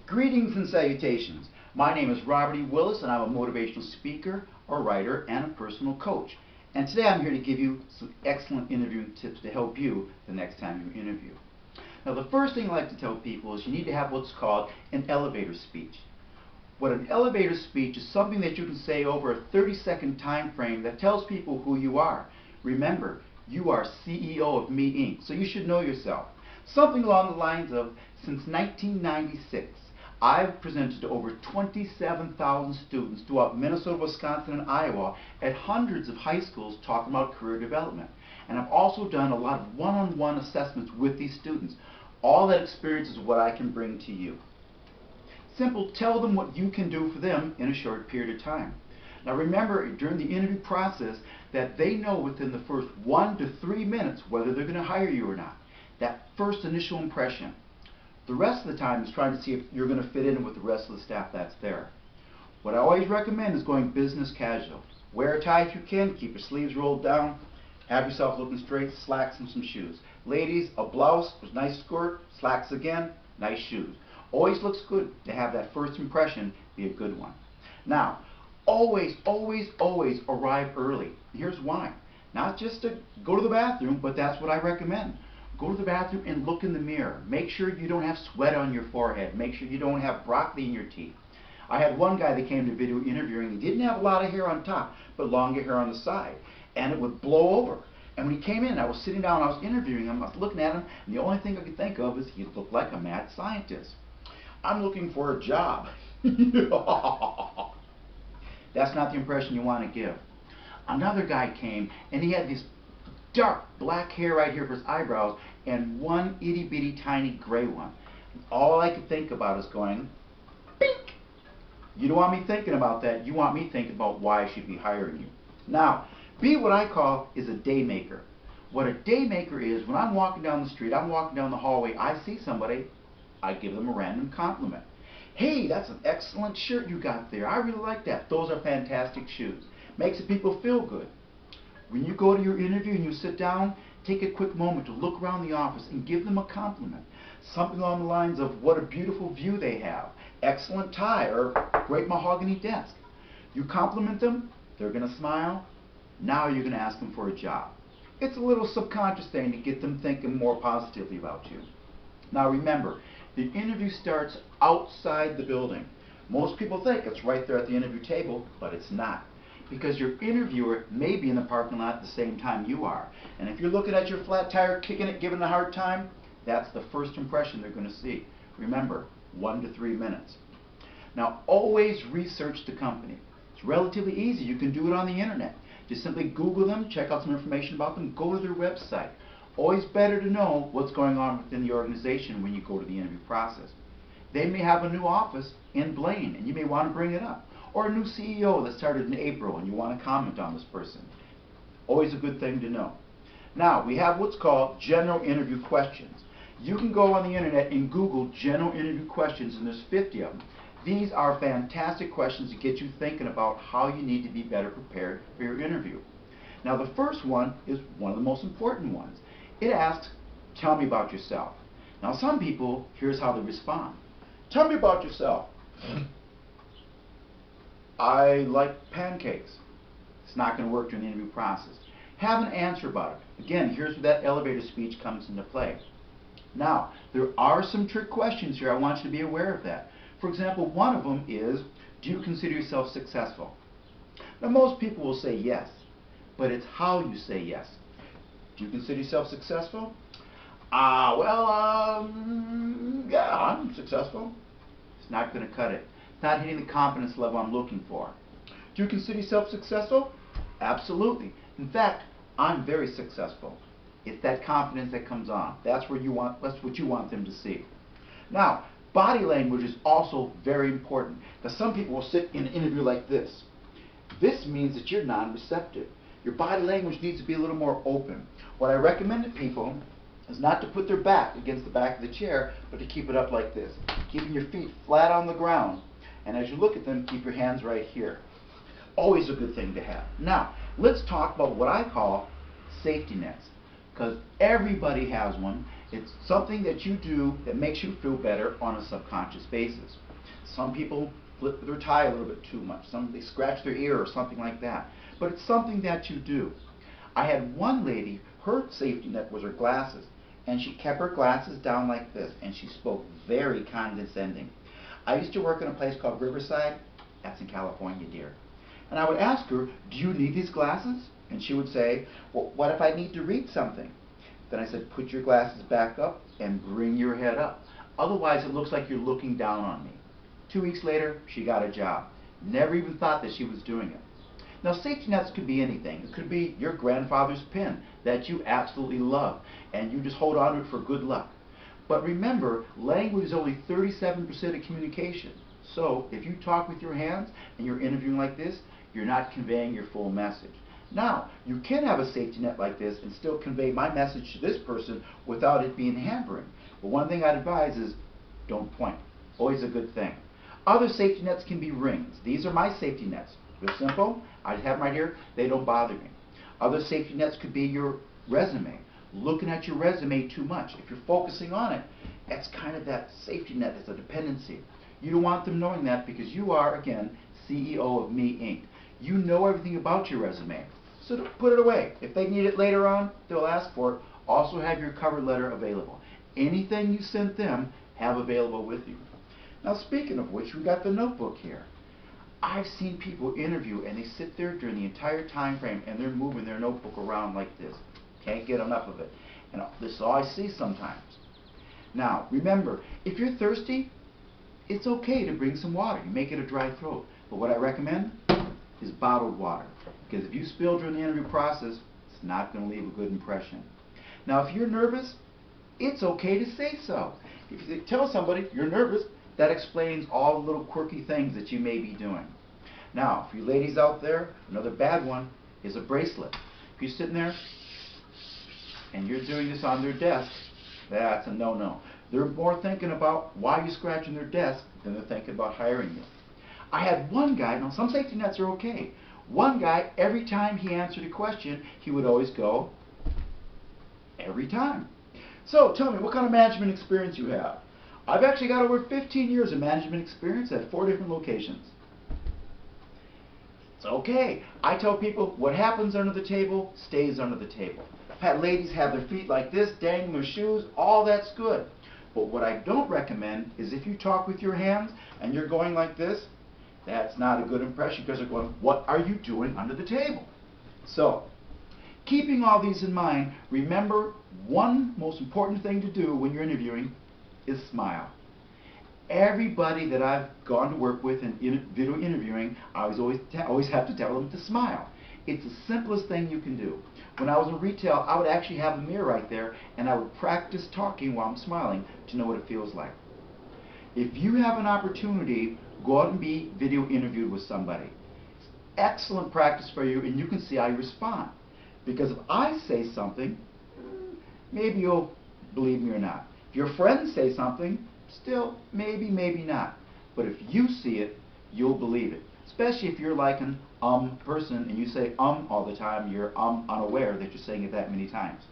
Greetings and salutations. My name is Robert E. Willis, and I'm a motivational speaker, a writer, and a personal coach. And today I'm here to give you some excellent interviewing tips to help you the next time you interview. Now, the first thing I like to tell people is you need to have what's called an elevator speech. What an elevator speech is something that you can say over a 30-second time frame that tells people who you are. Remember, you are CEO of Me Inc., so you should know yourself. Something along the lines of, since 1996, I've presented to over 27,000 students throughout Minnesota, Wisconsin, and Iowa at hundreds of high schools talking about career development. And I've also done a lot of one-on-one assessments with these students. All that experience is what I can bring to you. Simple, tell them what you can do for them in a short period of time. Now remember, during the interview process, that they know within the first 1 to 3 minutes whether they're going to hire you or not. That first initial impression. The rest of the time is trying to see if you're going to fit in with the rest of the staff that's there. What I always recommend is going business casual. Wear a tie if you can, keep your sleeves rolled down, have yourself looking straight, slacks and some shoes. Ladies, a blouse, a nice skirt, slacks again, nice shoes. Always looks good to have that first impression be a good one. Now, always, always, always arrive early. Here's why. Not just to go to the bathroom, but that's what I recommend. Go to the bathroom and look in the mirror. Make sure you don't have sweat on your forehead. Make sure you don't have broccoli in your teeth. I had one guy that came to video interviewing. He didn't have a lot of hair on top, but longer hair on the side. And it would blow over. And when he came in, I was sitting down, I was interviewing him, I was looking at him, and the only thing I could think of is he looked like a mad scientist. I'm looking for a job. That's not the impression you want to give. Another guy came, and he had this dark black hair right here for his eyebrows and one itty bitty tiny gray one. All I could think about is going, bink! You don't want me thinking about that. You want me thinking about why I should be hiring you. Now, be what I call is a day maker. What a day maker is, when I'm walking down the street, I'm walking down the hallway, I see somebody, I give them a random compliment. Hey, that's an excellent shirt you got there. I really like that. Those are fantastic shoes. Makes the people feel good. When you go to your interview and you sit down, take a quick moment to look around the office and give them a compliment. Something along the lines of what a beautiful view they have, excellent tie, or great mahogany desk. You compliment them, they're going to smile. Now you're going to ask them for a job. It's a little subconscious thing to get them thinking more positively about you. Now remember, the interview starts outside the building. Most people think it's right there at the interview table, but it's not. Because your interviewer may be in the parking lot at the same time you are. And if you're looking at your flat tire, kicking it, giving it a hard time, that's the first impression they're going to see. Remember, 1 to 3 minutes. Now, always research the company. It's relatively easy. You can do it on the internet. Just simply Google them, check out some information about them, go to their website. Always better to know what's going on within the organization when you go to the interview process. They may have a new office in Blaine, and you may want to bring it up. Or a new CEO that started in April and you want to comment on this person. Always a good thing to know. Now, we have what's called general interview questions. You can go on the internet and Google general interview questions, and there's 50 of them. These are fantastic questions to get you thinking about how you need to be better prepared for your interview. Now, the first one is one of the most important ones. It asks, tell me about yourself. Now, some people, here's how they respond. Tell me about yourself. I like pancakes. It's not going to work during the interview process. Have an answer about it. Again, here's where that elevator speech comes into play. Now, there are some trick questions here. I want you to be aware of that. For example, one of them is, do you consider yourself successful? Now, most people will say yes, but it's how you say yes. Do you consider yourself successful? Yeah, I'm successful. It's not going to cut it. It's not hitting the confidence level I'm looking for. Do you consider yourself successful? Absolutely. In fact, I'm very successful. It's that confidence that comes on. That's what you want them to see. Now, body language is also very important, because some people will sit in an interview like this. This means that you're non-receptive. Your body language needs to be a little more open. What I recommend to people is not to put their back against the back of the chair, but to keep it up like this, keeping your feet flat on the ground. And as you look at them, keep your hands right here. Always a good thing to have. Now, let's talk about what I call safety nets, because everybody has one. It's something that you do that makes you feel better on a subconscious basis. Some people flip their tie a little bit too much. Some they scratch their ear or something like that. But it's something that you do. I had one lady, her safety net was her glasses, and she kept her glasses down like this, and she spoke very condescending. I used to work in a place called Riverside. That's in California, dear. And I would ask her, do you need these glasses? And she would say, well, what if I need to read something? Then I said, put your glasses back up and bring your head up. Otherwise, it looks like you're looking down on me. 2 weeks later, she got a job. Never even thought that she was doing it. Now, safety nets could be anything. It could be your grandfather's pin that you absolutely love, and you just hold on to it for good luck. But remember, language is only 37% of communication. So, if you talk with your hands and you're interviewing like this, you're not conveying your full message. Now, you can have a safety net like this and still convey my message to this person without it being hampering. But one thing I'd advise is don't point. Always a good thing. Other safety nets can be rings. These are my safety nets. They're simple. I have them right here. They don't bother me. Other safety nets could be your resume. Looking at your resume too much. If you're focusing on it, that's kind of that safety net. It's a dependency. You don't want them knowing that because you are, again, CEO of Me Inc. You know everything about your resume. So put it away. If they need it later on, they'll ask for it. Also have your cover letter available. Anything you sent them, have available with you. Now, speaking of which, we got the notebook here. I've seen people interview and they sit there during the entire time frame and they're moving their notebook around like this. Can't get enough of it. And this is all I see sometimes. Now, remember, if you're thirsty, it's okay to bring some water. You make it a dry throat. But what I recommend is bottled water. Because if you spill during the interview process, it's not going to leave a good impression. Now, if you're nervous, it's okay to say so. If you tell somebody you're nervous, that explains all the little quirky things that you may be doing. Now, for you ladies out there, another bad one is a bracelet. If you're sitting there and you're doing this on their desk, that's a no-no. They're more thinking about why you're scratching their desk than they're thinking about hiring you. I had one guy, now some safety nets are okay. One guy, every time he answered a question, he would always go, every time. So, tell me, what kind of management experience you have? I've actually got over 15 years of management experience at 4 different locations. It's okay. I tell people what happens under the table stays under the table. I've had ladies have their feet like this, dangling their shoes, all that's good. But what I don't recommend is if you talk with your hands and you're going like this, that's not a good impression because they're going, what are you doing under the table? So, keeping all these in mind, remember one most important thing to do when you're interviewing is smile. Everybody that I've gone to work with in video interviewing, I always have to tell them to smile. It's the simplest thing you can do. When I was in retail, I would actually have a mirror right there and I would practice talking while I'm smiling to know what it feels like. If you have an opportunity, go out and be video interviewed with somebody. It's excellent practice for you and you can see how you respond. Because if I say something, maybe you'll believe me or not. If your friends say something, still, maybe, maybe not. But if you see it, you'll believe it. Especially if you're like an person and you say all the time, you're unaware that you're saying it that many times.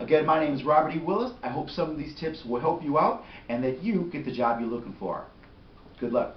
Again, my name is Robert E. Willis. I hope some of these tips will help you out and that you get the job you're looking for. Good luck.